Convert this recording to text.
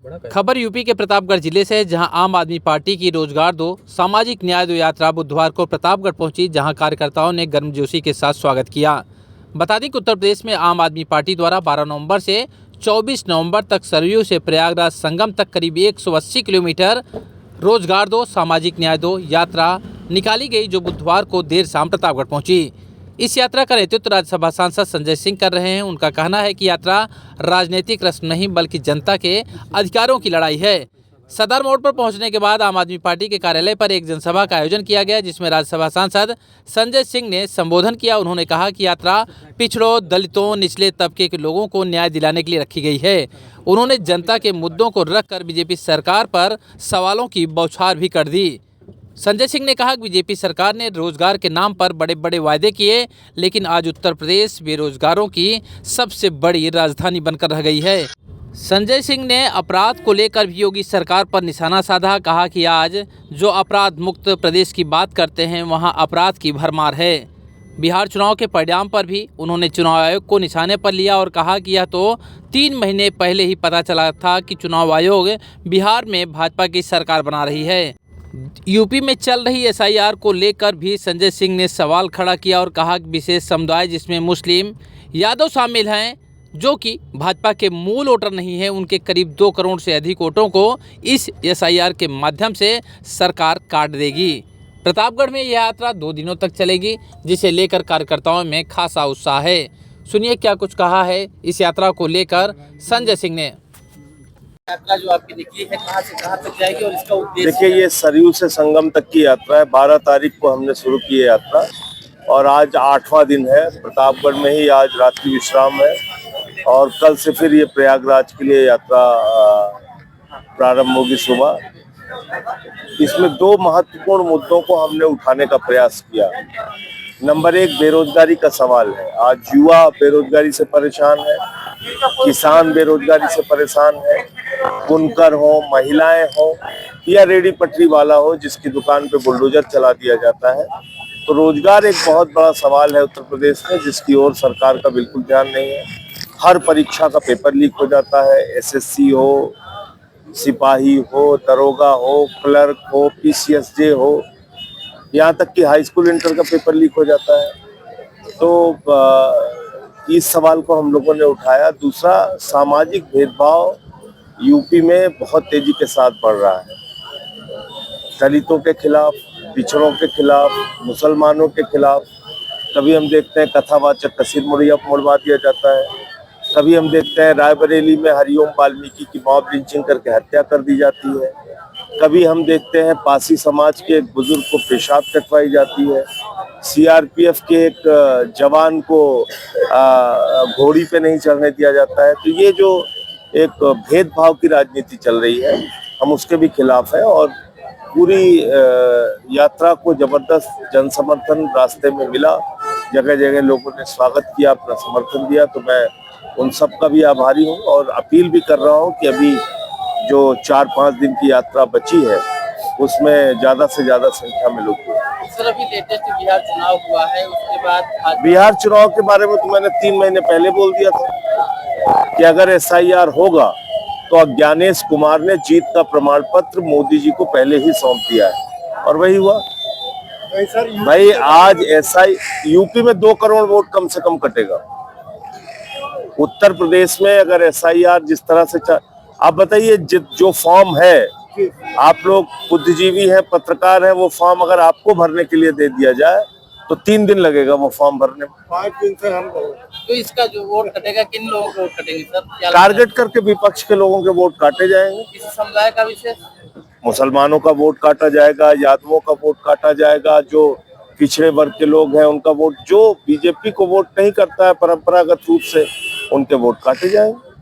खबर यूपी के प्रतापगढ़ जिले से है, जहां आम आदमी पार्टी की रोजगार दो सामाजिक न्याय दो यात्रा बुधवार को प्रतापगढ़ पहुंची, जहां कार्यकर्ताओं ने गर्मजोशी के साथ स्वागत किया। बता दें कि उत्तर प्रदेश में आम आदमी पार्टी द्वारा 12 नवंबर से 24 नवंबर तक सरयू से प्रयागराज संगम तक करीब 180 किलोमीटर रोजगार दो सामाजिक न्याय दो यात्रा निकाली गई, जो बुधवार को देर शाम प्रतापगढ़ पहुंची। इस यात्रा का नेतृत्व राज्यसभा सांसद संजय सिंह कर रहे हैं। उनका कहना है कि यात्रा राजनीतिक रस्म नहीं बल्कि जनता के अधिकारों की लड़ाई है। सदर मोड़ पर पहुंचने के बाद आम आदमी पार्टी के कार्यालय पर एक जनसभा का आयोजन किया गया, जिसमें राज्यसभा सांसद संजय सिंह ने संबोधन किया। उन्होंने कहा कि यात्रा पिछड़ों, दलितों, निचले तबके के लोगों को न्याय दिलाने के लिए रखी गई है। उन्होंने जनता के मुद्दों को रखकर बीजेपी सरकार पर सवालों की बौछार भी कर दी। संजय सिंह ने कहा कि बीजेपी सरकार ने रोजगार के नाम पर बड़े बड़े वायदे किए, लेकिन आज उत्तर प्रदेश बेरोजगारों की सबसे बड़ी राजधानी बनकर रह गई है। संजय सिंह ने अपराध को लेकर भी योगी सरकार पर निशाना साधा। कहा कि आज जो अपराध मुक्त प्रदेश की बात करते हैं, वहां अपराध की भरमार है। बिहार चुनाव के परिणाम पर भी उन्होंने चुनाव आयोग को निशाने पर लिया और कहा कि यह तो 3 महीने पहले ही पता चला था कि चुनाव आयोग बिहार में भाजपा की सरकार बना रही है। यूपी में चल रही SIR को लेकर भी संजय सिंह ने सवाल खड़ा किया और कहा कि विशेष समुदाय जिसमें मुस्लिम यादव शामिल हैं, जो कि भाजपा के मूल वोटर नहीं है, उनके करीब 2 करोड़ से अधिक वोटों को इस SIR के माध्यम से सरकार काट देगी। प्रतापगढ़ में यह यात्रा 2 दिनों तक चलेगी, जिसे लेकर कार्यकर्ताओं में खासा उत्साह है। सुनिए क्या कुछ कहा है इस यात्रा को लेकर संजय सिंह ने। यात्रा जो आपकी निकली है कहाँ से कहाँ तक जाएगी और इसका उद्देश्य? देखिए, ये सरयू से संगम तक की यात्रा है। 12 तारीख को हमने शुरू की है यात्रा और आज 8वां दिन है। प्रतापगढ़ में ही आज रात्रि विश्राम है और कल से फिर ये प्रयागराज के लिए यात्रा प्रारंभ होगी सुबह। इसमें 2 महत्वपूर्ण मुद्दों को हमने उठाने का प्रयास किया। नंबर 1 बेरोजगारी का सवाल है। आज युवा बेरोजगारी से परेशान है, किसान बेरोजगारी से परेशान है, बुनकर हो, महिलाएं हो या रेडी पटरी वाला हो जिसकी दुकान पे बुलडोजर चला दिया जाता है। तो रोजगार एक बहुत बड़ा सवाल है उत्तर प्रदेश में, जिसकी ओर सरकार का बिल्कुल ध्यान नहीं है। हर परीक्षा का पेपर लीक हो जाता है, SSC हो, सिपाही हो, दरोगा हो, क्लर्क हो, PCSJ हो, यहाँ तक कि हाई स्कूल इंटर का पेपर लीक हो जाता है। तो इस सवाल को हम लोगों ने उठाया। दूसरा, सामाजिक भेदभाव यूपी में बहुत तेजी के साथ बढ़ रहा है। दलितों के खिलाफ, पिछड़ों के खिलाफ, मुसलमानों के खिलाफ। कभी हम देखते हैं कथावाचक कसीर मुड़वा दिया जाता है, कभी हम देखते हैं रायबरेली में हरिओम वाल्मीकि की मॉब लिंचिंग करके हत्या कर दी जाती है, कभी हम देखते हैं पासी समाज के एक बुजुर्ग को पेशाब कटवाई जाती है, CRPF के एक जवान को घोड़ी पे नहीं चढ़ने दिया जाता है। तो ये जो एक भेदभाव की राजनीति चल रही है, हम उसके भी खिलाफ है और पूरी यात्रा को जबरदस्त जन समर्थन रास्ते में मिला। जगह जगह लोगों ने स्वागत किया, अपना समर्थन दिया। तो मैं उन सब का भी आभारी हूँ और अपील भी कर रहा हूँ कि अभी जो 4-5 दिन की यात्रा बची है, उसमें ज्यादा से ज्यादा संख्या में लोग। सर, अभी लेटेस्ट बिहार चुनाव हुआ है, उसके बाद बिहार चुनाव के बारे में तो मैंने 3 महीने पहले बोल दिया था कि अगर SIR होगा तो ज्ञानेश कुमार ने जीत का प्रमाण पत्र मोदी जी को पहले ही सौंप दिया है और वही हुआ। भाई आज यूपी में 2 करोड़ वोट कम से कम कटेगा। उत्तर प्रदेश में अगर SIR जिस तरह से आप बताइए, जो फॉर्म है, आप लोग बुद्धिजीवी हैं, पत्रकार हैं, वो फॉर्म अगर आपको भरने के लिए दे दिया जाए तो 3 दिन लगेगा वो फॉर्म भरने में। 5 दिन से हम तो इसका जो वोट कटेगा, किन लोगों के वोट कटेंगे सर? टारगेट करके विपक्ष के लोगों के वोट काटे जाएंगे। किसी समुदाय का विशेष? मुसलमानों का वोट काटा जाएगा, यादवों का वोट काटा जाएगा, जो पिछड़े वर्ग के लोग हैं उनका वोट, जो बीजेपी को वोट नहीं करता है परंपरागत रूप से, उनके वोट काटे जाएंगे।